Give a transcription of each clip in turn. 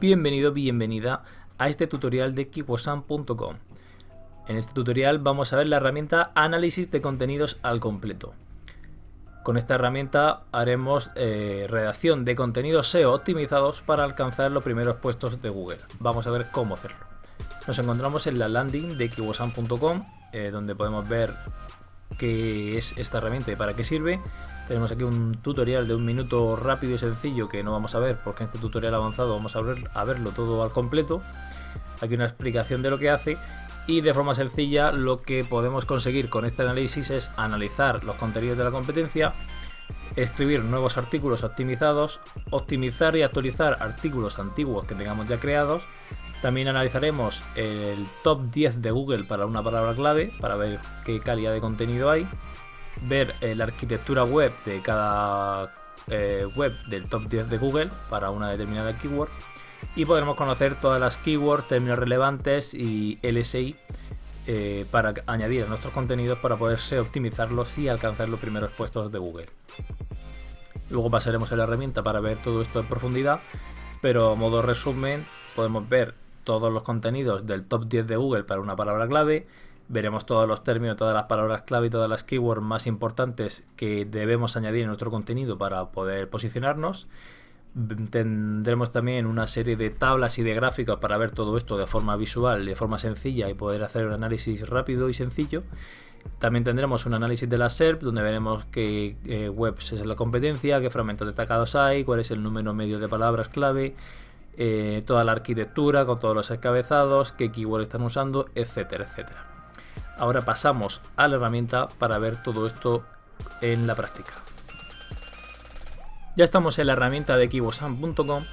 Bienvenido, bienvenida a este tutorial de Kiwosan.com. En este tutorial vamos a ver la herramienta Análisis de contenidos al completo. Con esta herramienta haremos redacción de contenidos SEO optimizados para alcanzar los primeros puestos de Google. Vamos a ver cómo hacerlo. Nos encontramos en la landing de Kiwosan.com, donde podemos ver qué es esta herramienta y para qué sirve. Tenemos aquí un tutorial de 1 minuto rápido y sencillo que no vamos a ver porque en este tutorial avanzado vamos a verlo todo al completo. Aquí una explicación de lo que hace y de forma sencilla lo que podemos conseguir con este análisis es analizar los contenidos de la competencia, escribir nuevos artículos optimizados, optimizar y actualizar artículos antiguos que tengamos ya creados. También analizaremos el top 10 de Google para una palabra clave para ver qué calidad de contenido hay. Ver la arquitectura web de cada web del top 10 de Google para una determinada keyword y podremos conocer todas las keywords, términos relevantes y LSI para añadir a nuestros contenidos para poderse optimizarlos y alcanzar los primeros puestos de Google. Luego pasaremos a la herramienta para ver todo esto en profundidad, pero a modo resumen podemos ver todos los contenidos del top 10 de Google para una palabra clave. Veremos todos los términos, todas las palabras clave y todas las keywords más importantes que debemos añadir en nuestro contenido para poder posicionarnos. Tendremos también una serie de tablas y de gráficos para ver todo esto de forma visual, de forma sencilla y poder hacer un análisis rápido y sencillo. También tendremos un análisis de la SERP donde veremos qué webs es la competencia, qué fragmentos destacados hay, cuál es el número medio de palabras clave, toda la arquitectura con todos los encabezados, qué keywords están usando, etcétera, etcétera. Ahora pasamos a la herramienta para ver todo esto en la práctica. Ya estamos en la herramienta de Kiwosan.com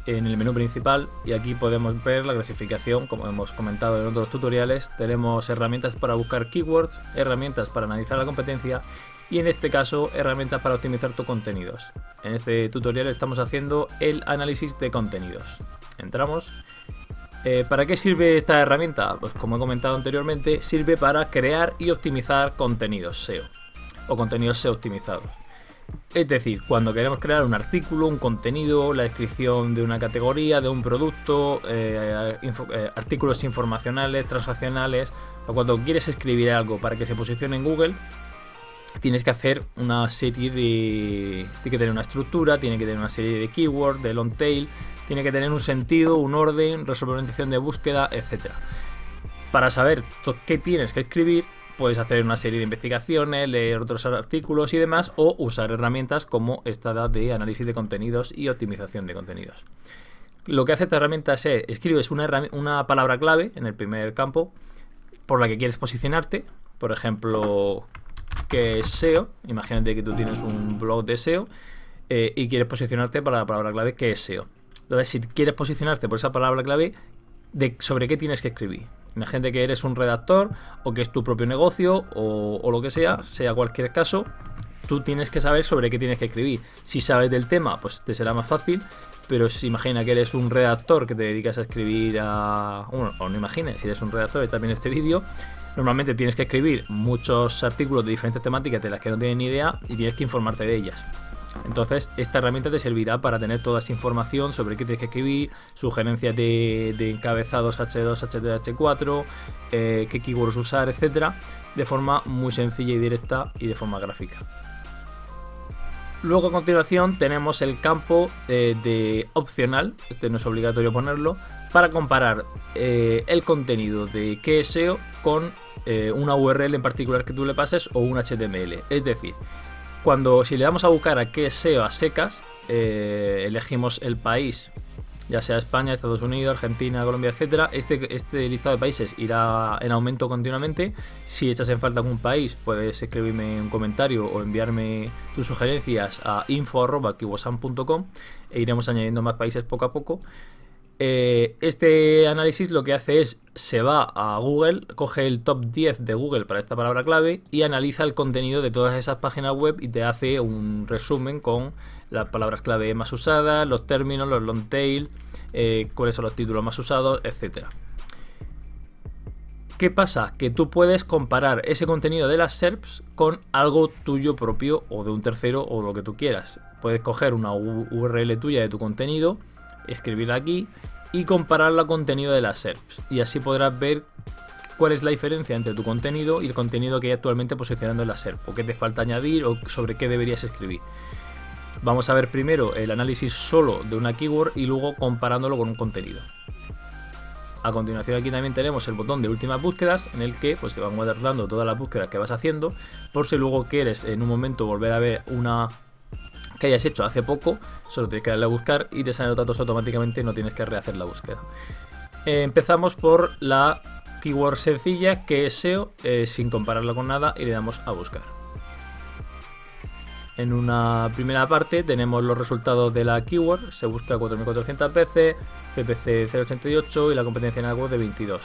en el menú principal y aquí podemos ver la clasificación, como hemos comentado en otros tutoriales. Tenemos herramientas para buscar keywords, herramientas para analizar la competencia y en este caso herramientas para optimizar tus contenidos. En este tutorial estamos haciendo el análisis de contenidos. Entramos. ¿Para qué sirve esta herramienta? Pues como he comentado anteriormente, sirve para crear y optimizar contenidos SEO o contenidos SEO optimizados. Es decir, cuando queremos crear un artículo, un contenido, la descripción de una categoría, de un producto, artículos informacionales, transaccionales, o cuando quieres escribir algo para que se posicione en Google, tienes que hacer una serie de... Tiene que tener una estructura, tiene que tener una serie de keywords, de long tail, tiene que tener un sentido, un orden, resolver de búsqueda, etc. Para saber qué tienes que escribir, puedes hacer una serie de investigaciones, leer otros artículos y demás, o usar herramientas como esta de análisis de contenidos y optimización de contenidos. Lo que hace esta herramienta es escribes una palabra clave en el primer campo por la que quieres posicionarte. Por ejemplo, ¿qué es SEO? Imagínate que tú tienes un blog de SEO y quieres posicionarte para la palabra clave ¿qué es SEO? Entonces, si quieres posicionarte por esa palabra clave, ¿sobre qué tienes que escribir? Imagínate que eres un redactor o que es tu propio negocio o lo que sea cualquier caso, tú tienes que saber sobre qué tienes que escribir. Si sabes del tema, pues te será más fácil, pero si imagina que eres un redactor que te dedicas a escribir o no imagines, si eres un redactor y estás viendo este vídeo, normalmente tienes que escribir muchos artículos de diferentes temáticas de las que no tienes ni idea y tienes que informarte de ellas. Entonces esta herramienta te servirá para tener toda esa información sobre qué tienes que escribir, sugerencias de encabezados H2, H3, H4, qué keywords usar, etcétera, de forma muy sencilla y directa y de forma gráfica. Luego a continuación tenemos el campo de opcional, este no es obligatorio ponerlo, para comparar el contenido de qué es SEO con una URL en particular que tú le pases o un HTML. Es decir, si le damos a buscar a qué es SEO a secas, elegimos el país, ya sea España, Estados Unidos, Argentina, Colombia, etcétera. Este listado de países irá en aumento continuamente. Si echas en falta algún país, puedes escribirme un comentario o enviarme tus sugerencias a info@kiwosan.com e iremos añadiendo más países poco a poco. Este análisis lo que hace es, se va a Google, coge el top 10 de Google para esta palabra clave y analiza el contenido de todas esas páginas web y te hace un resumen con las palabras clave más usadas, los términos, los long tail, cuáles son los títulos más usados, etcétera. ¿Qué pasa? Que tú puedes comparar ese contenido de las SERPs con algo tuyo propio o de un tercero o lo que tú quieras. Puedes coger una URL tuya de tu contenido, escribirla aquí y compararla con contenido de las SERPs. Y así podrás ver cuál es la diferencia entre tu contenido y el contenido que hay actualmente posicionando en la SERP, o qué te falta añadir o sobre qué deberías escribir. Vamos a ver primero el análisis solo de una keyword y luego comparándolo con un contenido. A continuación aquí también tenemos el botón de últimas búsquedas, en el que pues te van guardando todas las búsquedas que vas haciendo, por si luego quieres en un momento volver a ver una que hayas hecho hace poco, solo tienes que darle a buscar y te salen los datos automáticamente, no tienes que rehacer la búsqueda. Empezamos por la keyword sencilla, que es SEO, sin compararla con nada, y le damos a buscar. En una primera parte tenemos los resultados de la keyword, se busca 4400 veces, CPC 0.88 y la competencia en AdWords de 22.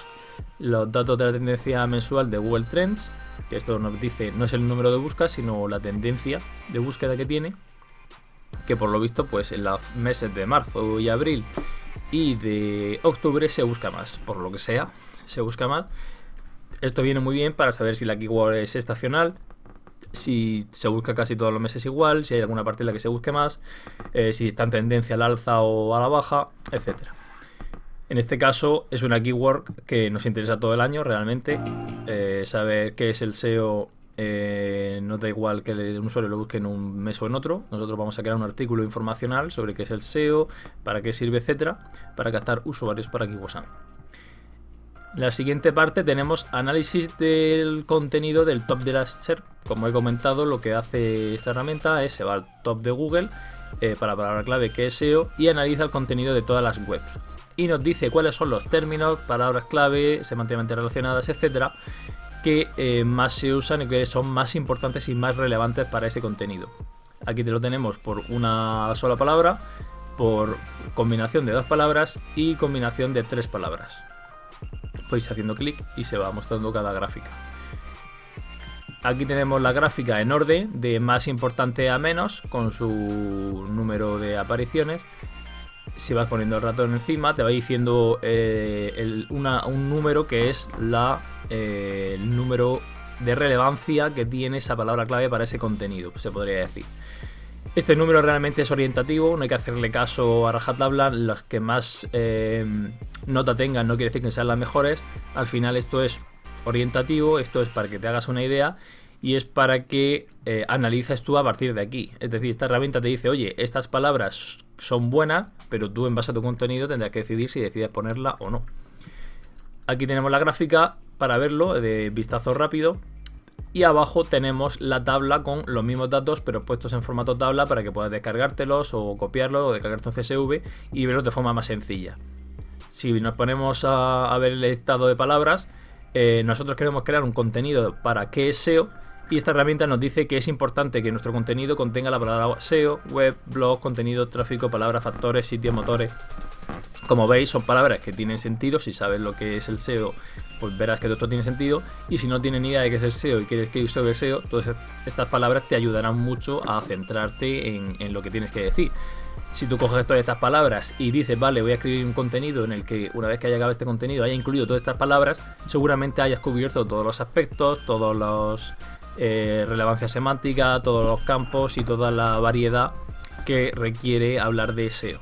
Los datos de la tendencia mensual de Google Trends, que esto nos dice no es el número de búsqueda, sino la tendencia de búsqueda que tiene, que por lo visto pues en los meses de marzo y abril y de octubre se busca más, por lo que sea, se busca más. Esto viene muy bien para saber si la keyword es estacional, si se busca casi todos los meses igual, si hay alguna parte en la que se busque más, si está en tendencia al alza o a la baja, etcétera. En este caso es una keyword que nos interesa todo el año realmente. Saber qué es el SEO no da igual que un usuario lo busque en un mes o en otro. Nosotros vamos a crear un artículo informacional sobre qué es el SEO, para qué sirve, etcétera, para captar usuarios para KeywordSAM. En la siguiente parte tenemos análisis del contenido del top de la SERP. Como he comentado, lo que hace esta herramienta es se va al top de Google para la palabra clave que es SEO y analiza el contenido de todas las webs. Y nos dice cuáles son los términos, palabras clave, semánticamente relacionadas, etcétera, que más se usan y que son más importantes y más relevantes para ese contenido. Aquí te lo tenemos por una sola palabra, por combinación de 2 palabras y combinación de 3 palabras. Vais haciendo clic y se va mostrando cada gráfica. Aquí tenemos la gráfica en orden de más importante a menos con su número de apariciones. Si vas poniendo el ratón encima te va diciendo un número que es el número de relevancia que tiene esa palabra clave para ese contenido, se podría decir. Este número realmente es orientativo, no hay que hacerle caso a rajatabla. Los que más nota tengan no quiere decir que sean las mejores. Al final esto es orientativo, esto es para que te hagas una idea y es para que analices tú a partir de aquí. Es decir, esta herramienta te dice, oye, estas palabras son buenas, pero tú en base a tu contenido tendrás que decidir si decides ponerla o no. Aquí tenemos la gráfica para verlo de vistazo rápido. Y abajo tenemos la tabla con los mismos datos pero puestos en formato tabla para que puedas descargártelos o copiarlos o descargarte un CSV y verlos de forma más sencilla. Si nos ponemos a ver el listado de palabras, nosotros queremos crear un contenido para qué es SEO y esta herramienta nos dice que es importante que nuestro contenido contenga la palabra SEO, web, blog, contenido, tráfico, palabras, factores, sitios, motores. Como veis, son palabras que tienen sentido. Si sabes lo que es el SEO, pues verás que todo esto tiene sentido. Y si no tienes ni idea de qué es el SEO y quieres escribir sobre el SEO, entonces estas palabras te ayudarán mucho a centrarte en lo que tienes que decir. Si tú coges todas estas palabras y dices, vale, voy a escribir un contenido en el que una vez que haya acabado este contenido haya incluido todas estas palabras, seguramente hayas cubierto todos los aspectos, todos los relevancia semántica, todos los campos y toda la variedad que requiere hablar de SEO.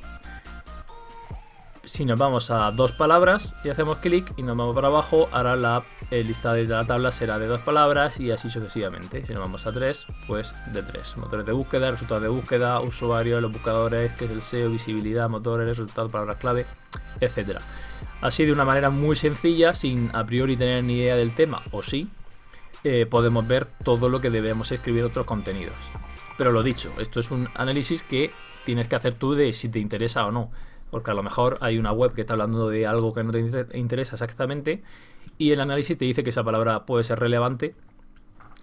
Si nos vamos a 2 palabras y hacemos clic y nos vamos para abajo, ahora el listado de la tabla será de 2 palabras y así sucesivamente. Si nos vamos a 3, pues de 3. Motores de búsqueda, resultados de búsqueda, usuarios, los buscadores, que es el SEO, visibilidad, motores, resultados, palabras clave, etcétera. Así de una manera muy sencilla, sin a priori tener ni idea del tema, o sí, podemos ver todo lo que debemos escribir en otros contenidos. Pero lo dicho, esto es un análisis que tienes que hacer tú de si te interesa o no. Porque a lo mejor hay una web que está hablando de algo que no te interesa exactamente y el análisis te dice que esa palabra puede ser relevante.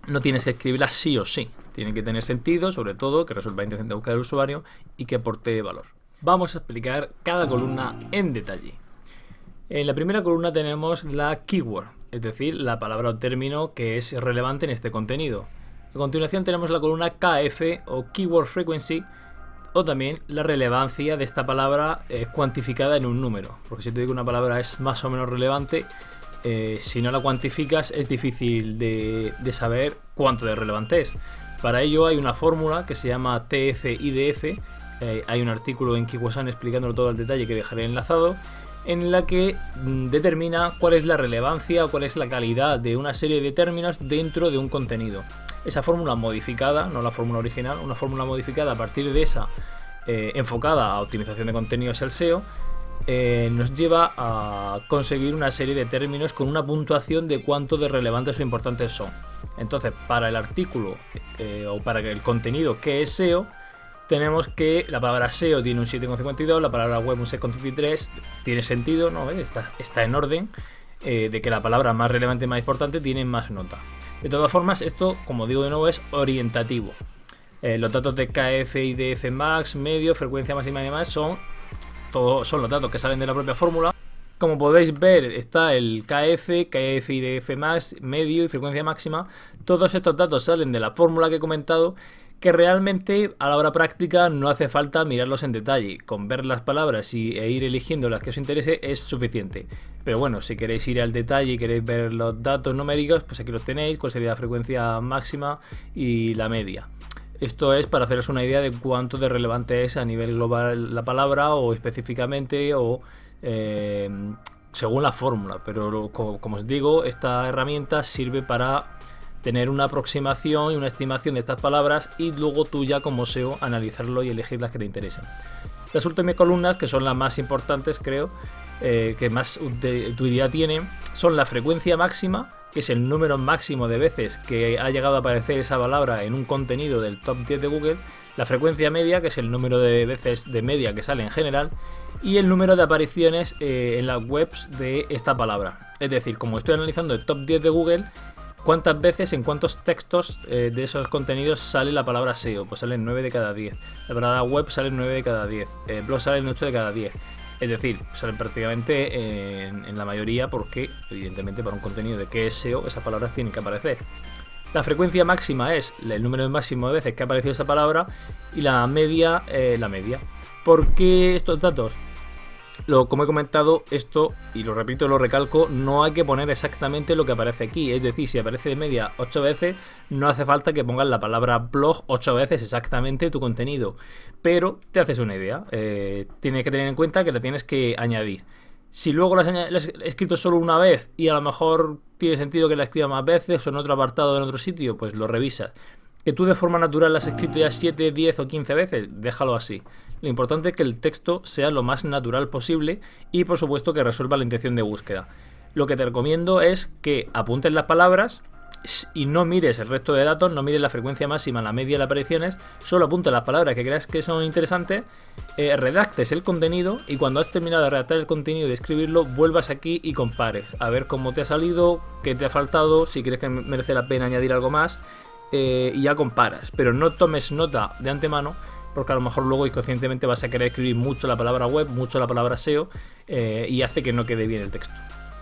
No tienes que escribirla sí o sí. Tiene que tener sentido, sobre todo, que resuelva la intención de búsqueda del usuario y que aporte valor. Vamos a explicar cada columna en detalle. En la primera columna tenemos la keyword, es decir, la palabra o término que es relevante en este contenido. A continuación tenemos la columna KF o Keyword Frequency, o también la relevancia de esta palabra cuantificada en un número. Porque si te digo que una palabra es más o menos relevante, si no la cuantificas es difícil de saber cuánto de relevante es. Para ello hay una fórmula que se llama TF-IDF, hay un artículo en Kiwosan explicándolo todo al detalle que dejaré enlazado, en la que determina cuál es la relevancia o cuál es la calidad de una serie de términos dentro de un contenido. Esa fórmula modificada, no la fórmula original, una fórmula modificada a partir de esa, enfocada a optimización de contenidos y al SEO, nos lleva a conseguir una serie de términos con una puntuación de cuánto de relevantes o importantes son. Entonces, para el artículo o para el contenido que es SEO, tenemos que la palabra SEO tiene un 7,52, la palabra web un 6,53. Tiene sentido, ¿no? Está en orden de que la palabra más relevante y más importante tiene más nota. De todas formas, esto, como digo de nuevo, es orientativo. Los datos de KF y DF max, medio, frecuencia máxima y demás son los datos que salen de la propia fórmula. Como podéis ver, está el KF y DF max, medio y frecuencia máxima. Todos estos datos salen de la fórmula que he comentado, que realmente a la hora práctica no hace falta mirarlos en detalle. Con ver las palabras e ir eligiendo las que os interese es suficiente. Pero bueno, si queréis ir al detalle y queréis ver los datos numéricos, pues aquí los tenéis, cuál sería la frecuencia máxima y la media. Esto es para haceros una idea de cuánto de relevante es a nivel global la palabra o específicamente o según la fórmula. Pero como os digo, esta herramienta sirve para tener una aproximación y una estimación de estas palabras y luego tú ya como SEO analizarlo y elegir las que te interesen. Las últimas columnas, que son las más importantes creo, que más utilidad tienen, son la frecuencia máxima, que es el número máximo de veces que ha llegado a aparecer esa palabra en un contenido del top 10 de Google, la frecuencia media, que es el número de veces de media que sale en general, y el número de apariciones en las webs de esta palabra. Es decir, como estoy analizando el top 10 de Google, ¿cuántas veces, en cuántos textos de esos contenidos sale la palabra SEO? Pues salen 9 de cada 10. La palabra web sale 9 de cada 10. Blog sale 8 de cada 10. Es decir, salen prácticamente en la mayoría porque, evidentemente, para un contenido de que es SEO, esas palabras tienen que aparecer. La frecuencia máxima es el número máximo de veces que ha aparecido esa palabra y la media, la media. ¿Por qué estos datos? Como he comentado, esto, y lo repito, lo recalco, no hay que poner exactamente lo que aparece aquí. Es decir, si aparece de media 8 veces, no hace falta que pongas la palabra blog 8 veces exactamente tu contenido. Pero te haces una idea. Tienes que tener en cuenta que la tienes que añadir. Si luego la has escrito solo una vez y a lo mejor tiene sentido que la escriba más veces o en otro apartado en otro sitio, pues lo revisas. Que tú de forma natural la has escrito ya 7, 10 o 15 veces, déjalo así. Lo importante es que el texto sea lo más natural posible y por supuesto que resuelva la intención de búsqueda. Lo que te recomiendo es que apuntes las palabras y no mires el resto de datos, no mires la frecuencia máxima, la media de apariciones, solo apunta las palabras que creas que son interesantes, redactes el contenido y cuando has terminado de redactar el contenido y de escribirlo, vuelvas aquí y compares, a ver cómo te ha salido, qué te ha faltado, si crees que merece la pena añadir algo más. Y ya comparas, pero no tomes nota de antemano porque a lo mejor luego inconscientemente vas a querer escribir mucho la palabra web, mucho la palabra SEO y hace que no quede bien el texto.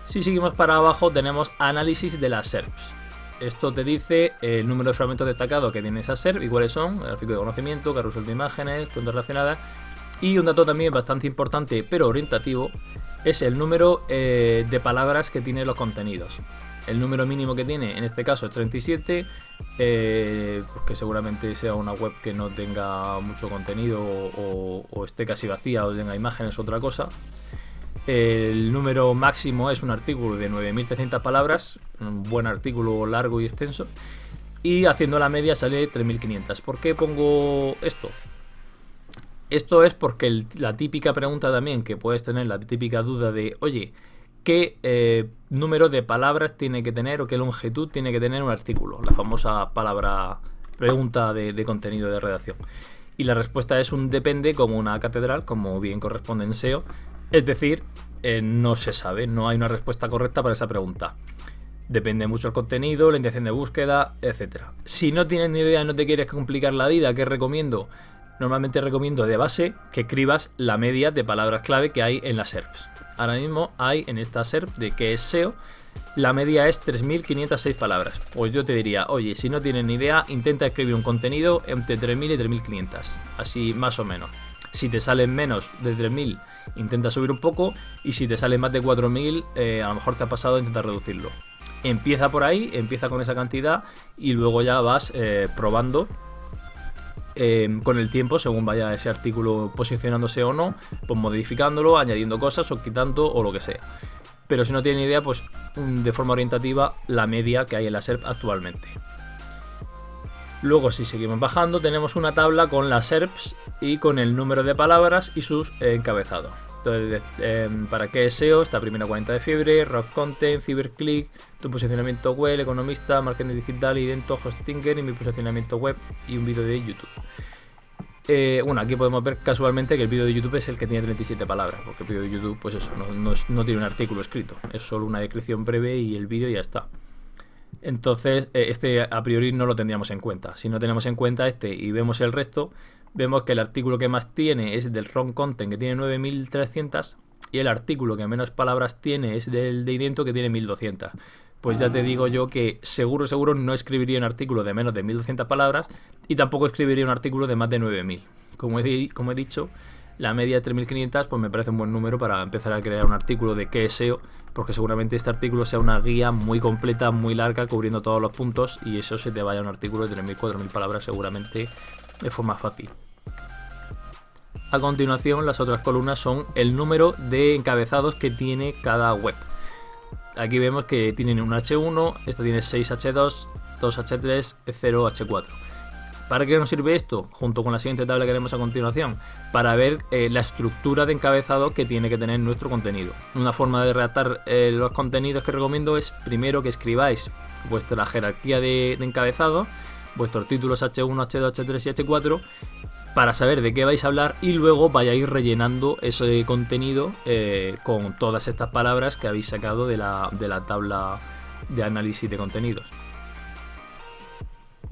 Si seguimos para abajo tenemos análisis de las SERPs. Esto te dice el número de fragmentos destacados que tiene esa SERP y cuáles son, gráfico de conocimiento, carrusel de imágenes, preguntas relacionadas. Y un dato también bastante importante pero orientativo es el número de palabras que tienen los contenidos. El número mínimo que tiene en este caso es 37, porque seguramente sea una web que no tenga mucho contenido o esté casi vacía o tenga imágenes o otra cosa. El número máximo es un artículo de 9.300 palabras, un buen artículo largo y extenso, y haciendo la media sale 3.500. ¿Por qué pongo esto? Esto es porque la típica pregunta también que puedes tener, la típica duda de, oye, ¿qué número de palabras tiene que tener o qué longitud tiene que tener un artículo? La famosa pregunta de contenido de redacción. Y la respuesta es un depende como una catedral, como bien corresponde en SEO. Es decir, no se sabe, no hay una respuesta correcta para esa pregunta. Depende mucho el contenido, la intención de búsqueda, etc. Si no tienes ni idea, no te quieres complicar la vida, ¿qué recomiendo? Normalmente recomiendo de base que escribas la media de palabras clave que hay en las SERPs. Ahora mismo hay en esta SERP de que es SEO, la media es 3.506 palabras. Pues yo te diría, oye, si no tienes ni idea, intenta escribir un contenido entre 3.000 y 3.500, así más o menos. Si te salen menos de 3.000, intenta subir un poco, y si te sale más de 4.000, a lo mejor te ha pasado, intenta reducirlo. Empieza por ahí, empieza con esa cantidad y luego ya vas probando con el tiempo, según vaya ese artículo posicionándose o no, pues modificándolo, añadiendo cosas o quitando o lo que sea. Pero si no tienen idea, pues de forma orientativa la media que hay en la SERP actualmente. Luego, si seguimos bajando, tenemos una tabla con las SERPs y con el número de palabras y sus encabezados. Entonces, para qué es SEO, está Primera 40 de Fiebre, Rock Content, CyberClick, tu posicionamiento web, Economista, Marketing Digital, Idento, Hostinger y mi posicionamiento web y un vídeo de YouTube. Bueno, aquí podemos ver casualmente que el vídeo de YouTube es el que tiene 37 palabras, porque el vídeo de YouTube, pues eso, no tiene un artículo escrito, es solo una descripción breve y el vídeo ya está. Entonces, este a priori no lo tendríamos en cuenta. Si no tenemos en cuenta este y vemos el resto, vemos que el artículo que más tiene es del Rock Content, que tiene 9300, y el artículo que menos palabras tiene es del de Idento, que tiene 1200. Pues ya te digo yo que seguro no escribiría un artículo de menos de 1200 palabras y tampoco escribiría un artículo de más de 9000. Como he dicho, la media de 3500 pues me parece un buen número para empezar a crear un artículo de qué es SEO, porque seguramente este artículo sea una guía muy completa, muy larga, cubriendo todos los puntos, y eso se te vaya a un artículo de 3000, 4000 palabras seguramente de forma fácil. A continuación, las otras columnas son el número de encabezados que tiene cada web. Aquí vemos que tienen un H1, esta tiene 6 H2, 2 H3, 0 H4. ¿Para qué nos sirve esto? Junto con la siguiente tabla que haremos a continuación, para ver la estructura de encabezado que tiene que tener nuestro contenido. Una forma de redactar los contenidos que recomiendo es primero que escribáis vuestra jerarquía de encabezado, vuestros títulos H1, H2, H3 y H4, para saber de qué vais a hablar, y luego vayáis rellenando ese contenido con todas estas palabras que habéis sacado de la tabla de análisis de contenidos.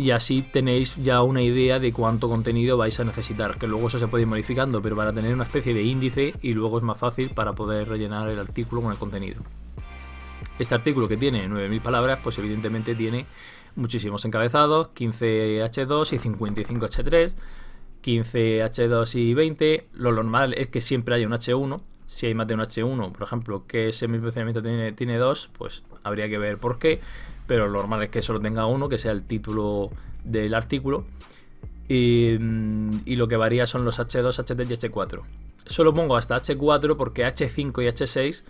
Y así tenéis ya una idea de cuánto contenido vais a necesitar, que luego eso se puede ir modificando, pero para tener una especie de índice, y luego es más fácil para poder rellenar el artículo con el contenido. Este artículo, que tiene 9000 palabras, pues evidentemente tiene muchísimos encabezados, 15 H2 y 55 H3, 15 H2 y 20. Lo normal es que siempre haya un H1. Si hay más de un H1, por ejemplo, que ese mismo procedimiento tiene 2, pues habría que ver por qué, pero lo normal es que solo tenga uno, que sea el título del artículo, y lo que varía son los H2, H3 y H4. Solo pongo hasta H4 porque H5 y H6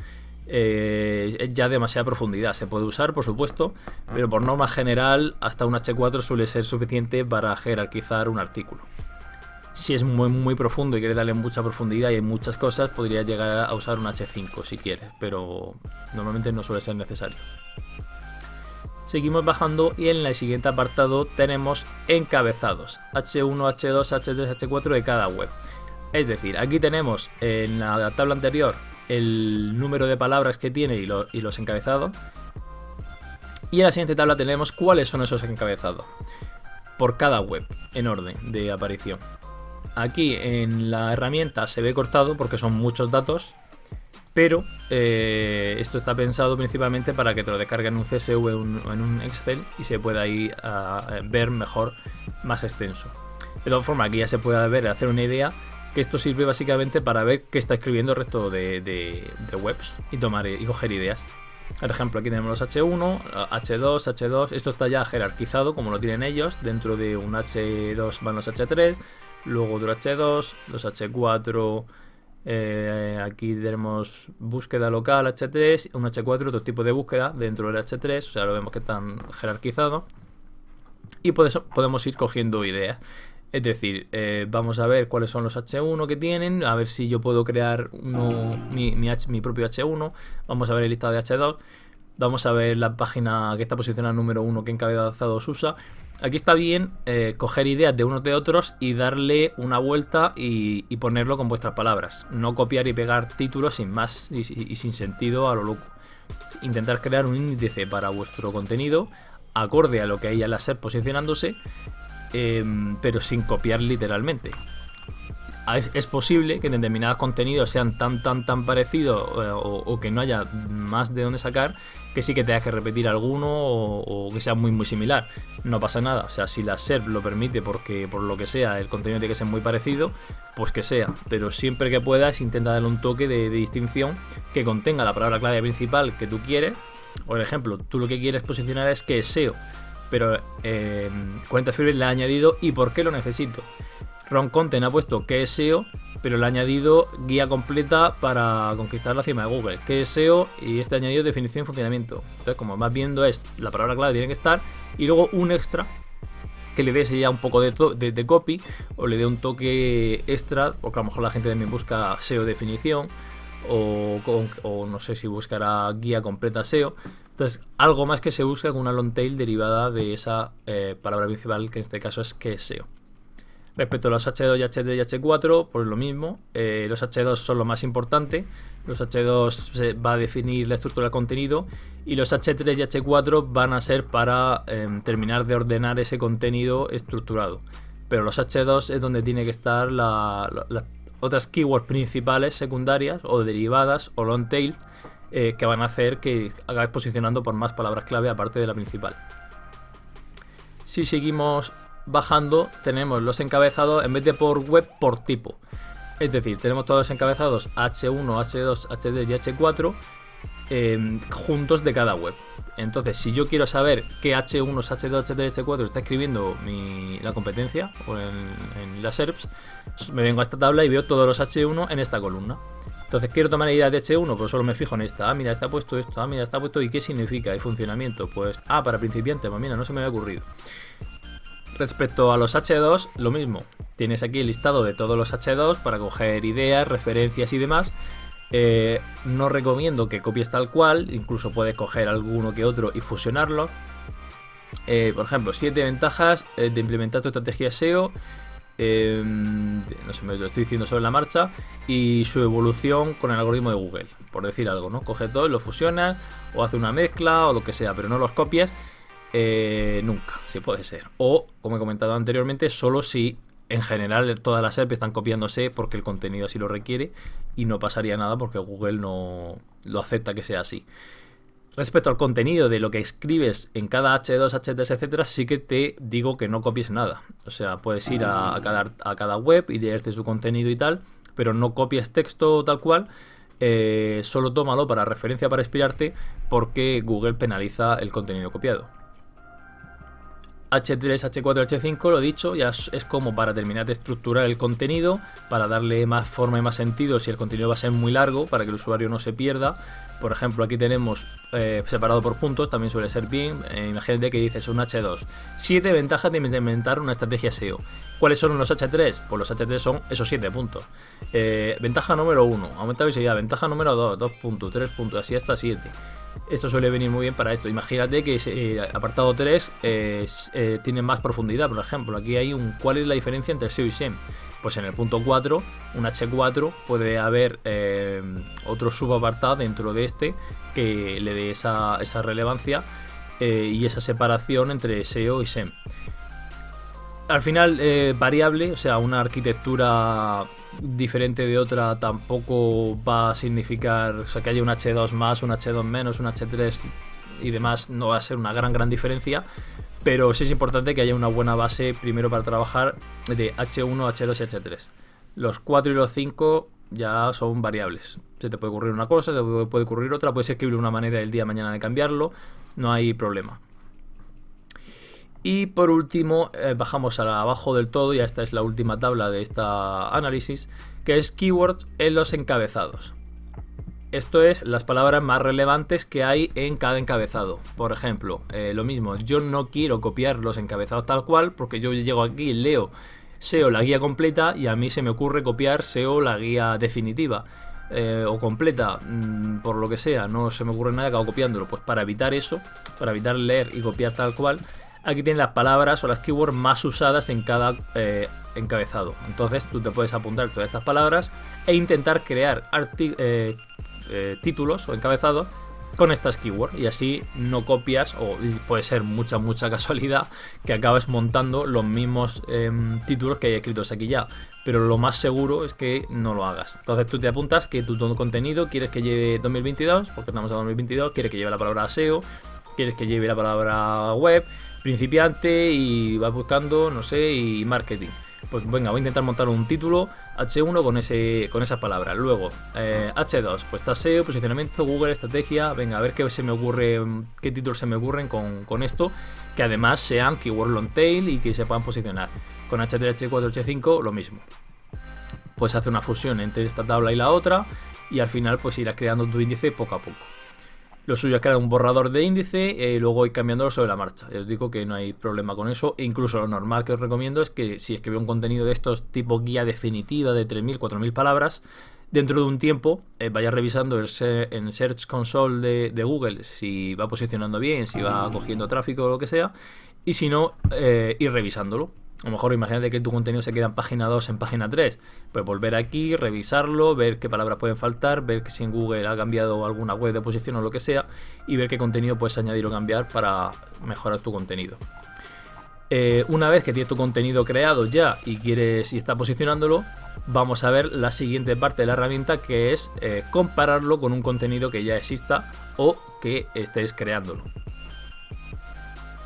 es ya demasiada profundidad. Se puede usar, por supuesto, pero por norma general hasta un H4 suele ser suficiente para jerarquizar un artículo. Si es muy profundo y quieres darle mucha profundidad y hay muchas cosas, podrías llegar a usar un H5 si quieres, pero normalmente no suele ser necesario. Seguimos bajando y en el siguiente apartado tenemos encabezados H1, H2, H3, H4 de cada web. Es decir, aquí tenemos en la tabla anterior el número de palabras que tiene y los encabezados, y en la siguiente tabla tenemos cuáles son esos encabezados por cada web en orden de aparición. Aquí en la herramienta se ve cortado porque son muchos datos, pero esto está pensado principalmente para que te lo descarguen en un CSV o en un Excel y se pueda ir a ver mejor, más extenso. De todas formas, aquí ya se puede ver, hacer una idea, que esto sirve básicamente para ver qué está escribiendo el resto de webs y coger ideas. Por ejemplo, aquí tenemos los H1, H2, esto está ya jerarquizado como lo tienen ellos. Dentro de un H2 van los H3, luego otro H2, los H4, aquí tenemos búsqueda local H3, un H4, otro tipo de búsqueda dentro del H3, o sea, lo vemos que están jerarquizados. Y por eso podemos ir cogiendo ideas. Es decir, vamos a ver cuáles son los H1 que tienen, a ver si yo puedo crear mi propio H1. Vamos a ver el listado de H2. Vamos a ver la página que está posicionada número 1, que encabezados usa. Aquí está bien coger ideas de unos de otros y darle una vuelta y ponerlo con vuestras palabras. No copiar y pegar títulos sin más y sin sentido a lo loco. Intentar crear un índice para vuestro contenido acorde a lo que hay en la SERP posicionándose, pero sin copiar literalmente. Es posible que en determinados contenidos sean tan parecidos o que no haya más de dónde sacar, que sí que tengas que repetir alguno o que sea muy similar. No pasa nada, o sea, si la SERP lo permite porque por lo que sea el contenido tiene que ser muy parecido, pues que sea, pero siempre que puedas intenta darle un toque de distinción que contenga la palabra clave principal que tú quieres. Por ejemplo, tú lo que quieres posicionar es que es SEO, pero 40 Firebase le ha añadido ¿y por qué lo necesito? Ron Content ha puesto que es SEO, pero le ha añadido guía completa para conquistar la cima de Google, que es SEO, y este añadido definición y funcionamiento. Entonces, como vas viendo, es la palabra clave tiene que estar, y luego un extra que le dé ya un poco de copy, o le dé un toque extra, porque a lo mejor la gente también busca SEO definición, o no sé si buscará guía completa SEO. Entonces, algo más que se busca con una long tail derivada de esa palabra principal, que en este caso es que es SEO. Respecto a los H2 y H3 y H4, pues lo mismo. Los H2 son lo más importante. Los H2 se va a definir la estructura del contenido, y los H3 y H4 van a ser para terminar de ordenar ese contenido estructurado. Pero los H2 es donde tiene que estar las otras keywords principales, secundarias o derivadas o long tail, que van a hacer que acabes posicionando por más palabras clave aparte de la principal. Si seguimos bajando, tenemos los encabezados en vez de por web, por tipo. Es decir, tenemos todos los encabezados H1, H2, H3 y H4 juntos de cada web. Entonces, si yo quiero saber qué H1, H2, H3, H4 está escribiendo la competencia o en las SERPs, me vengo a esta tabla y veo todos los H1 en esta columna. Entonces, quiero tomar idea de H1, pues solo me fijo en esta. Ah, mira, está puesto esto. Ah, mira, está puesto. ¿Y qué significa? ¿Y funcionamiento? Pues, para principiantes, pues mira, no se me había ocurrido. Respecto a los H2, lo mismo. Tienes aquí el listado de todos los H2 para coger ideas, referencias y demás. No recomiendo que copies tal cual, incluso puedes coger alguno que otro y fusionarlo. Por ejemplo, 7 ventajas de implementar tu estrategia SEO. No sé, me lo estoy diciendo sobre la marcha. Y su evolución con el algoritmo de Google, por decir algo, ¿no? Coge todo, lo fusionas o hace una mezcla o lo que sea, pero no los copias. Nunca, si puede ser. O, como he comentado anteriormente, solo si en general todas las apps están copiándose porque el contenido así lo requiere, y no pasaría nada porque Google no lo acepta que sea así. Respecto al contenido de lo que escribes en cada H2, H3, etcétera, sí que te digo que no copies nada. O sea, puedes ir a cada web y leerte su contenido y tal, pero no copies texto tal cual. Solo tómalo para referencia, para inspirarte, porque Google penaliza el contenido copiado. H3, H4, H5, lo dicho, ya es como para terminar de estructurar el contenido, para darle más forma y más sentido si el contenido va a ser muy largo, para que el usuario no se pierda. Por ejemplo, aquí tenemos separado por puntos, también suele ser bien. Imagínate que dices un H2, 7 ventajas de implementar una estrategia SEO. ¿Cuáles son los H3? Pues los H3 son esos 7 puntos. Ventaja número 1, aumenta visibilidad. Ventaja número 2, 2 puntos, 3 puntos, así hasta 7. Esto suele venir muy bien para esto. Imagínate que apartado 3 tiene más profundidad. Por ejemplo, aquí hay ¿cuál es la diferencia entre SEO y SEM? Pues en el punto 4, un H4, puede haber otro subapartado dentro de este que le dé esa relevancia y esa separación entre SEO y SEM. Al final, variable, o sea, una arquitectura diferente de otra tampoco va a significar, o sea, que haya un H2 más, un H2 menos, un H3 y demás, no va a ser una gran diferencia. Pero sí es importante que haya una buena base primero para trabajar de H1, H2 y H3. Los 4 y los 5 ya son variables. Se te puede ocurrir una cosa, se te puede ocurrir otra, puedes escribir una manera el día de mañana de cambiarlo, no hay problema. Y por último, bajamos abajo del todo, y esta es la última tabla de esta análisis, que es keywords en los encabezados. Esto es las palabras más relevantes que hay en cada encabezado. Por ejemplo, lo mismo, yo no quiero copiar los encabezados tal cual, porque yo llego aquí, leo SEO la guía completa, y a mí se me ocurre copiar SEO la guía definitiva o completa, por lo que sea, no se me ocurre nada, acabo copiándolo. Pues para evitar eso, para evitar leer y copiar tal cual, aquí tienes las palabras o las keywords más usadas en cada encabezado. Entonces tú te puedes apuntar todas estas palabras e intentar crear títulos o encabezados con estas keywords, y así no copias, o puede ser mucha casualidad que acabes montando los mismos títulos que hay escritos aquí ya, pero lo más seguro es que no lo hagas. Entonces tú te apuntas que tu contenido quieres que lleve 2022, porque estamos a 2022, quieres que lleve la palabra SEO, quieres que lleve la palabra web, principiante, y vas buscando, no sé, y marketing. pues venga, voy a intentar montar un título H1 con esa palabra. Luego, H2, pues está SEO, posicionamiento, Google, estrategia. Venga, a ver qué se me ocurre, qué títulos se me ocurren con esto, que además sean keyword long tail y que se puedan posicionar. Con H3, H4, H5, lo mismo. Pues hace una fusión entre esta tabla y la otra, y al final pues irás creando tu índice poco a poco. Lo suyo es crear un borrador de índice y luego ir cambiándolo sobre la marcha. Os digo que no hay problema con eso. E incluso lo normal que os recomiendo es que si escribís un contenido de estos tipo guía definitiva de 3.000, 4.000 palabras, dentro de un tiempo vayas revisando en Search Console de Google si va posicionando bien, si va cogiendo tráfico o lo que sea. Y si no, ir revisándolo. A lo mejor imagínate que tu contenido se queda en página 2, en página 3. Pues volver aquí, revisarlo, ver qué palabras pueden faltar, ver que si en Google ha cambiado alguna web de posición o lo que sea, y ver qué contenido puedes añadir o cambiar para mejorar tu contenido. Una vez que tienes tu contenido creado ya y está posicionándolo, vamos a ver la siguiente parte de la herramienta, que es compararlo con un contenido que ya exista o que estés creándolo.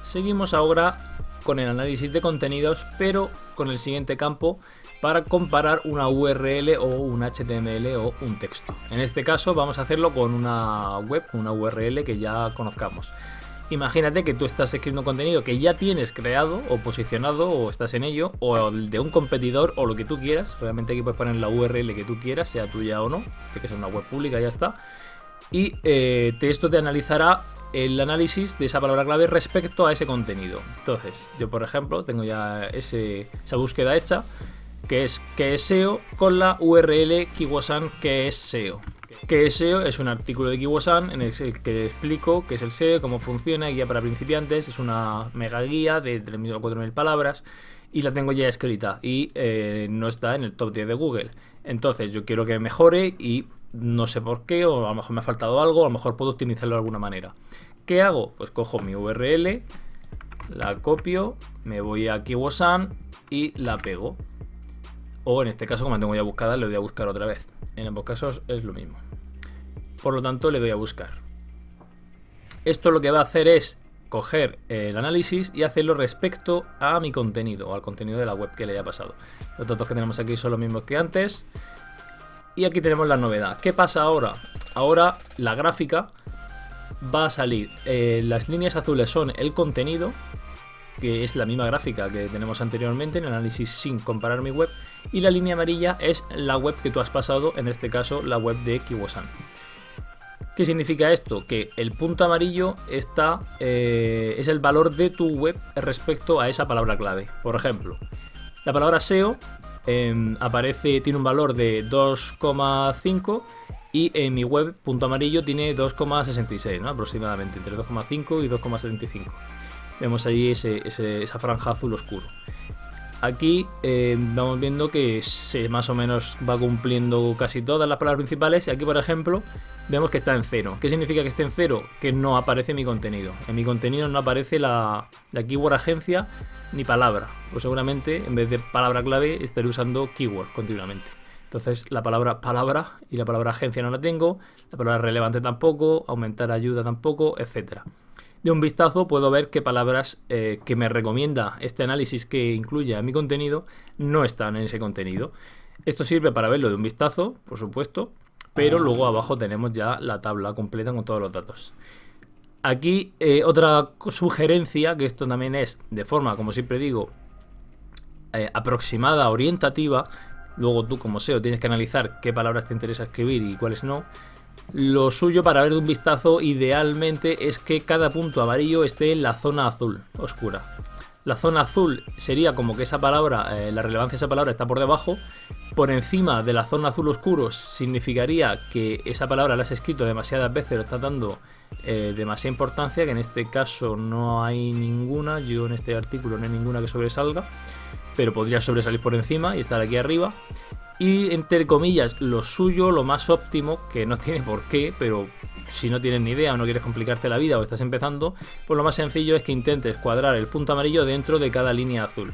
Seguimos ahora con el análisis de contenidos, pero con el siguiente campo, para comparar una URL o un HTML o un texto. En este caso vamos a hacerlo con una web, una URL que ya conozcamos. Imagínate que tú estás escribiendo contenido que ya tienes creado o posicionado o estás en ello, o de un competidor o lo que tú quieras. Realmente aquí puedes poner la URL que tú quieras, sea tuya o no, que sea una web pública, ya está. Y esto te analizará el análisis de esa palabra clave respecto a ese contenido. Entonces, yo por ejemplo tengo ya esa búsqueda hecha, que es SEO, con la URL Kiwosan que es SEO. Que es SEO es un artículo de Kiwosan en el que explico qué es el SEO, cómo funciona, guía para principiantes. Es una mega guía de 3.000 o 4.000 palabras y la tengo ya escrita y no está en el top 10 de Google. Entonces yo quiero que mejore y no sé por qué, o a lo mejor me ha faltado algo, a lo mejor puedo optimizarlo de alguna manera. ¿Qué hago? Pues cojo mi URL, la copio, me voy a Kiwosan y la pego. O en este caso, como la tengo ya buscada, le doy a buscar otra vez. En ambos casos es lo mismo. Por lo tanto, le doy a buscar. Esto lo que va a hacer es coger el análisis y hacerlo respecto a mi contenido o al contenido de la web que le haya pasado. Los datos que tenemos aquí son los mismos que antes. Y aquí tenemos la novedad. ¿Qué pasa ahora? Ahora la gráfica va a salir. Las líneas azules son el contenido, que es la misma gráfica que tenemos anteriormente en el análisis sin comparar mi web. Y la línea amarilla es la web que tú has pasado, en este caso la web de Kiwosan. ¿Qué significa esto? Que el punto amarillo es el valor de tu web respecto a esa palabra clave. Por ejemplo, la palabra SEO tiene un valor de 2,5 y en mi web punto amarillo tiene 2,66, ¿no? Aproximadamente entre 2,5 y 2,75. Vemos ahí esa franja azul oscuro. Aquí vamos viendo que más o menos va cumpliendo casi todas las palabras principales. Y aquí, por ejemplo, vemos que está en 0. ¿Qué significa que esté en 0? Que no aparece mi contenido. En mi contenido no aparece la keyword agencia ni palabra. Pues seguramente en vez de palabra clave estaré usando keyword continuamente. Entonces la palabra y la palabra agencia no la tengo, la palabra relevante tampoco, aumentar ayuda tampoco, etcétera. De un vistazo puedo ver qué palabras que me recomienda este análisis que incluya mi contenido no están en ese contenido. Esto sirve para verlo de un vistazo, por supuesto, pero luego abajo tenemos ya la tabla completa con todos los datos. Aquí otra sugerencia, que esto también es de forma, como siempre digo, aproximada, orientativa. Luego tú como SEO tienes que analizar qué palabras te interesa escribir y cuáles no. Lo suyo para ver de un vistazo idealmente es que cada punto amarillo esté en la zona azul oscura. La zona azul sería como que esa palabra, la relevancia de esa palabra está por debajo. Por encima de la zona azul oscuro significaría que esa palabra la has escrito demasiadas veces, lo estás dando demasiada importancia, que en este caso no hay ninguna. Yo en este artículo no hay ninguna que sobresalga, pero podría sobresalir por encima y estar aquí arriba. Y entre comillas, lo suyo, lo más óptimo, que no tiene por qué, pero si no tienes ni idea o no quieres complicarte la vida o estás empezando, pues lo más sencillo es que intentes cuadrar el punto amarillo dentro de cada línea azul.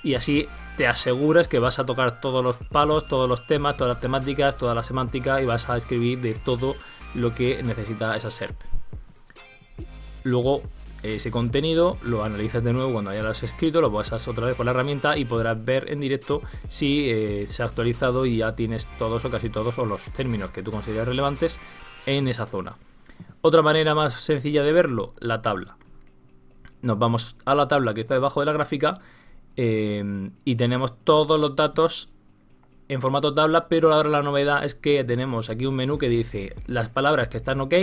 Y así te aseguras que vas a tocar todos los palos, todos los temas, todas las temáticas, toda la semántica, y vas a escribir de todo lo que necesita esa SERP. Luego, ese contenido, lo analizas de nuevo cuando ya lo has escrito, lo pasas otra vez por la herramienta y podrás ver en directo si se ha actualizado y ya tienes todos o casi todos o los términos que tú consideras relevantes en esa zona. Otra manera más sencilla de verlo, la tabla. Nos vamos a la tabla que está debajo de la gráfica y tenemos todos los datos en formato tabla, pero ahora la novedad es que tenemos aquí un menú que dice las palabras que están ok,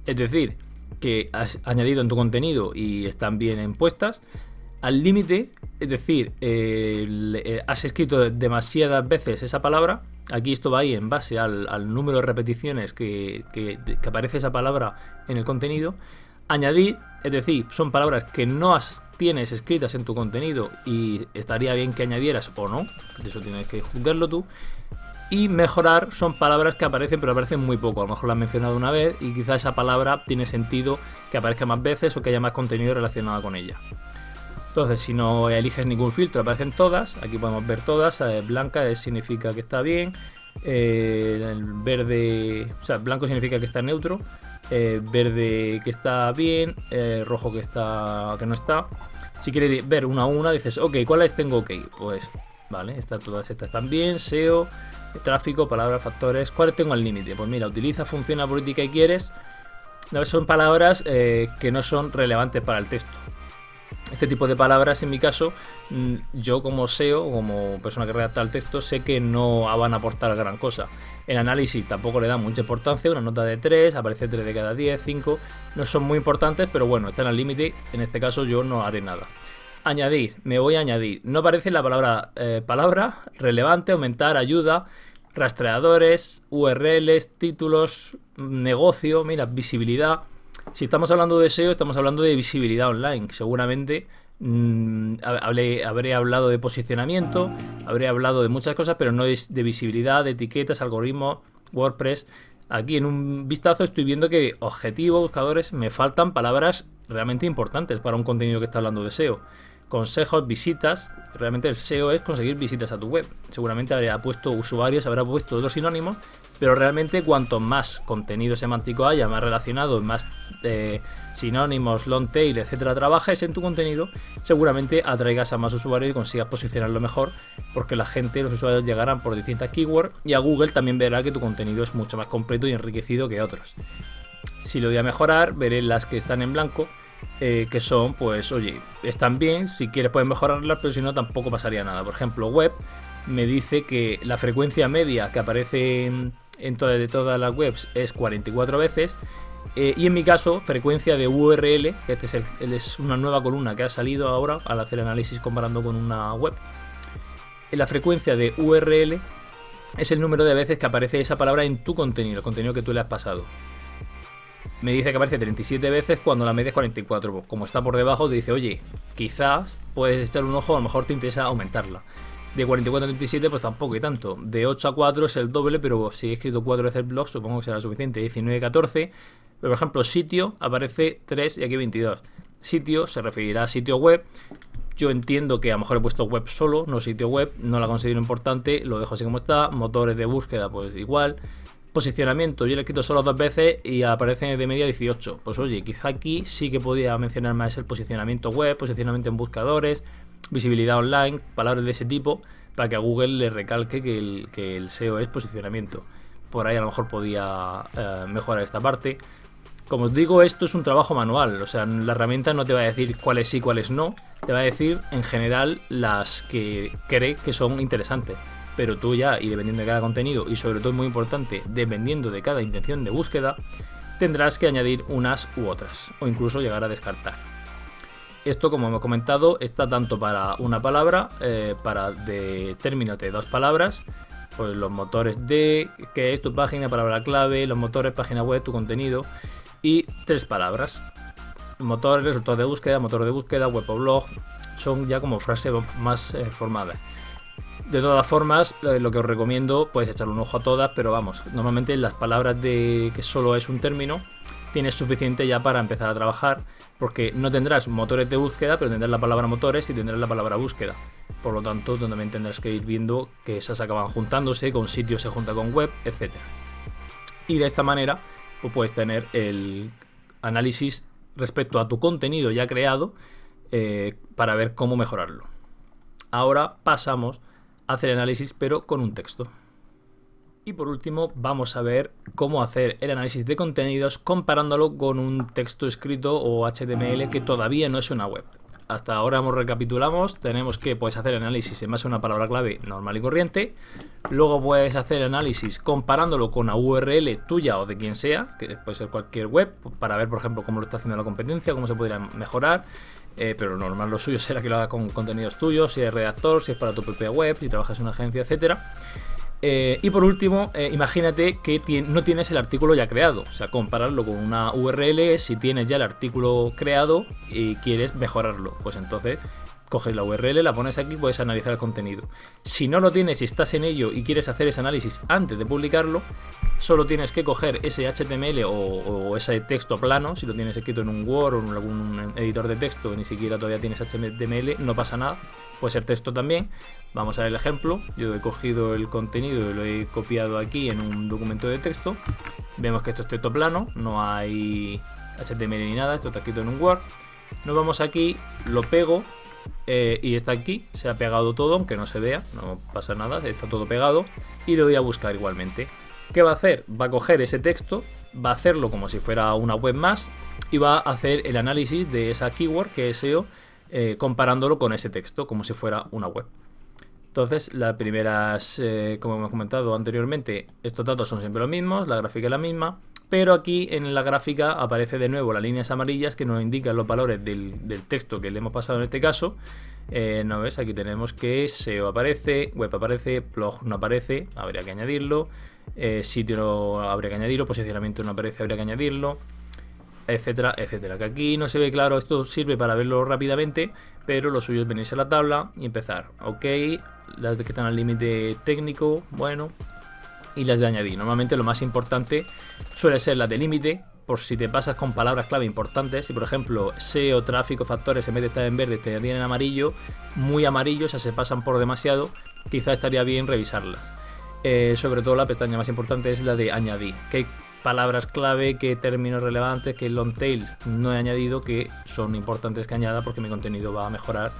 es decir, que has añadido en tu contenido y están bien puestas, al límite, es decir, has escrito demasiadas veces esa palabra. Aquí esto va ahí en base al número de repeticiones que aparece esa palabra en el contenido. Añadir, es decir, son palabras que no tienes escritas en tu contenido y estaría bien que añadieras o no, eso tienes que juzgarlo tú. Y mejorar son palabras que aparecen, pero aparecen muy poco, a lo mejor la has mencionado una vez y quizá esa palabra tiene sentido que aparezca más veces o que haya más contenido relacionado con ella. Entonces, si no eliges ningún filtro, aparecen todas. Aquí podemos ver todas. Blanca significa que está bien. El verde, o sea, blanco significa que está neutro. Verde que está bien. Rojo que no está. Si quieres ver una a una, dices, ok, ¿cuáles tengo ok? Pues, vale, todas estas están bien. SEO, tráfico, palabras, factores. ¿Cuáles tengo al límite? Pues mira, utiliza función política y quieres. Son palabras que no son relevantes para el texto. Este tipo de palabras, en mi caso, yo como SEO, como persona que redacta el texto, sé que no van a aportar gran cosa. El análisis tampoco le da mucha importancia, una nota de 3, aparece 3 de cada 10, 5, no son muy importantes, pero bueno, están al límite, en este caso yo no haré nada. Añadir, me voy a añadir, no aparece la palabra, relevante, aumentar, ayuda, rastreadores, URLs, títulos, negocio, mira, visibilidad. Si estamos hablando de SEO, estamos hablando de visibilidad online. Seguramente habré hablado de posicionamiento, habré hablado de muchas cosas, pero no de visibilidad, de etiquetas, algoritmos, WordPress. Aquí en un vistazo estoy viendo que objetivo, buscadores, me faltan palabras realmente importantes para un contenido que está hablando de SEO. Consejos, visitas, realmente el SEO es conseguir visitas a tu web. Seguramente habrá puesto usuarios, habrá puesto otros sinónimos, pero realmente cuanto más contenido semántico haya, más relacionado, más sinónimos, long tail, etcétera, trabajes en tu contenido, seguramente atraigas a más usuarios y consigas posicionarlo mejor, porque la gente, los usuarios llegarán por distintas keywords y a Google también verá que tu contenido es mucho más completo y enriquecido que otros. Si lo voy a mejorar, veré las que están en blanco, que son, pues, oye, están bien, si quieres puedes mejorarlas, pero si no tampoco pasaría nada. Por ejemplo, web me dice que la frecuencia media que aparece en todas las webs es 44 veces. Y en mi caso, frecuencia de URL, este es una nueva columna que ha salido ahora al hacer análisis comparando con una web. La frecuencia de URL es el número de veces que aparece esa palabra en tu contenido, el contenido que tú le has pasado. Me dice que aparece 37 veces cuando la media es 44. Como está por debajo, te dice, oye, quizás puedes echar un ojo, a lo mejor te interesa aumentarla. De 44 a 37, pues tampoco y tanto. De 8 a 4 es el doble, pero si he escrito 4 veces el blog, supongo que será suficiente. 19 a 14. Pero, por ejemplo, sitio aparece 3 y aquí 22. Sitio se referirá a sitio web. Yo entiendo que a lo mejor he puesto web solo, no sitio web. No la considero importante, lo dejo así como está. Motores de búsqueda, pues igual. Posicionamiento, yo le he escrito solo 2 veces y aparece de media 18. Pues oye, quizá aquí sí que podía mencionar más el posicionamiento web, posicionamiento en buscadores, visibilidad online, palabras de ese tipo, para que a Google le recalque que el SEO es posicionamiento. Por ahí a lo mejor podía mejorar esta parte. Como os digo, esto es un trabajo manual, o sea, la herramienta no te va a decir cuáles sí, cuáles no, te va a decir en general las que cree que son interesantes. Pero tú ya, y dependiendo de cada contenido, y sobre todo muy importante, dependiendo de cada intención de búsqueda, tendrás que añadir unas u otras, o incluso llegar a descartar. Esto, como hemos comentado, está tanto para una palabra, para de términos de 2 palabras, pues los motores de, que es tu página, palabra clave, los motores, página web, tu contenido, y 3 palabras. Motores, resultados de búsqueda, motor de búsqueda, web o blog, son ya como frases más formadas. De todas formas, lo que os recomiendo, puedes echarle un ojo a todas, pero vamos, normalmente las palabras de que solo es un término, tienes suficiente ya para empezar a trabajar, porque no tendrás motores de búsqueda, pero tendrás la palabra motores y tendrás la palabra búsqueda. Por lo tanto, también tendrás que ir viendo que esas acaban juntándose, con sitio se junta con web, etc. Y de esta manera, pues puedes tener el análisis respecto a tu contenido ya creado para ver cómo mejorarlo. Ahora pasamos a hacer análisis pero con un texto. Y por último vamos a ver cómo hacer el análisis de contenidos comparándolo con un texto escrito o HTML que todavía no es una web. Hasta ahora recapitulamos, tenemos que puedes hacer análisis en base a una palabra clave normal y corriente. Luego puedes hacer análisis comparándolo con una URL tuya o de quien sea, que puede ser cualquier web, para ver por ejemplo cómo lo está haciendo la competencia, cómo se podría mejorar. Pero normal lo suyo será que lo haga con contenidos tuyos, si es redactor, si es para tu propia web, si trabajas en una agencia, etcétera. Y por último, imagínate que no tienes el artículo ya creado, o sea, compararlo con una URL si tienes ya el artículo creado y quieres mejorarlo, pues entonces coges la URL, la pones aquí y puedes analizar el contenido. Si no lo tienes y estás en ello y quieres hacer ese análisis antes de publicarlo, solo tienes que coger ese HTML o ese texto plano, si lo tienes escrito en un Word o en algún editor de texto, ni siquiera todavía tienes HTML, no pasa nada, puede ser texto también. Vamos a ver el ejemplo. Yo he cogido el contenido y lo he copiado aquí en un documento de texto. Vemos que esto es texto plano, no hay HTML ni nada, esto está escrito en un Word. Nos vamos aquí, lo pego y está aquí, se ha pegado todo, aunque no se vea, no pasa nada, está todo pegado. Y lo voy a buscar igualmente. ¿Qué va a hacer? Va a coger ese texto, va a hacerlo como si fuera una web más y va a hacer el análisis de esa keyword que es SEO, comparándolo con ese texto como si fuera una web. Entonces, las primeras, como hemos comentado anteriormente, estos datos son siempre los mismos, la gráfica es la misma, pero aquí en la gráfica aparece de nuevo las líneas amarillas que nos indican los valores del texto que le hemos pasado en este caso. ¿No ves? Aquí tenemos que SEO aparece, web aparece, blog no aparece, habría que añadirlo, sitio no habría que añadirlo, posicionamiento no aparece, habría que añadirlo, etcétera, etcétera. Que aquí no se ve claro, esto sirve para verlo rápidamente, pero lo suyo es venirse a la tabla y empezar. Ok, las que están al límite técnico, bueno, y las de añadir. Normalmente lo más importante suele ser las de límite, por si te pasas con palabras clave importantes. Si por ejemplo SEO, tráfico, factores, en vez de estar en verde te tienen en amarillo, muy amarillo, o sea, se pasan por demasiado, quizá estaría bien revisarlas. Sobre todo la pestaña más importante es la de añadir. ¿Qué palabras clave, qué términos relevantes, qué long tails no he añadido que son importantes que añada porque mi contenido va a mejorar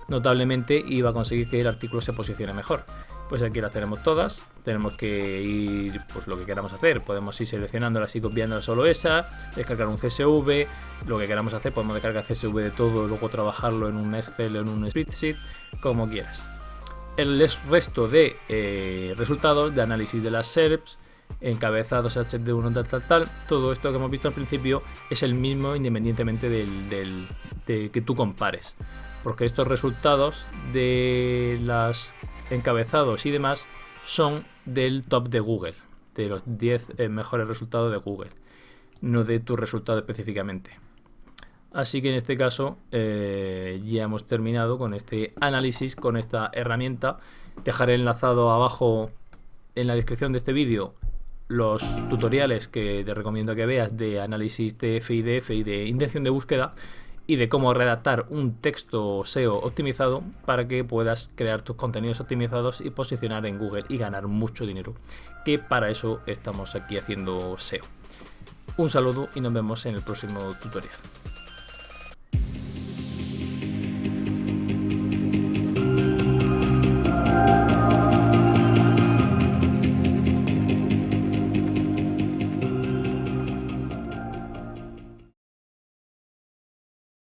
notablemente y va a conseguir que el artículo se posicione mejor? Pues aquí las tenemos todas, tenemos que ir pues lo que queramos hacer, podemos ir seleccionándolas y copiándolas solo esa, descargar un CSV, lo que queramos hacer, podemos descargar CSV de todo y luego trabajarlo en un Excel o en un spreadsheet, como quieras. El resto de resultados de análisis de las SERPs, encabezados, HT1, tal, todo esto que hemos visto al principio es el mismo independientemente de que tú compares, porque estos resultados de las encabezados y demás son del top de Google, de los 10 mejores resultados de Google, no de tu resultado específicamente. Así que en este caso ya hemos terminado con este análisis, con esta herramienta. Dejaré enlazado abajo en la descripción de este vídeo los tutoriales que te recomiendo que veas de análisis de FIDF y de intención de búsqueda y de cómo redactar un texto SEO optimizado para que puedas crear tus contenidos optimizados y posicionar en Google y ganar mucho dinero, que para eso estamos aquí haciendo SEO. Un saludo y nos vemos en el próximo tutorial.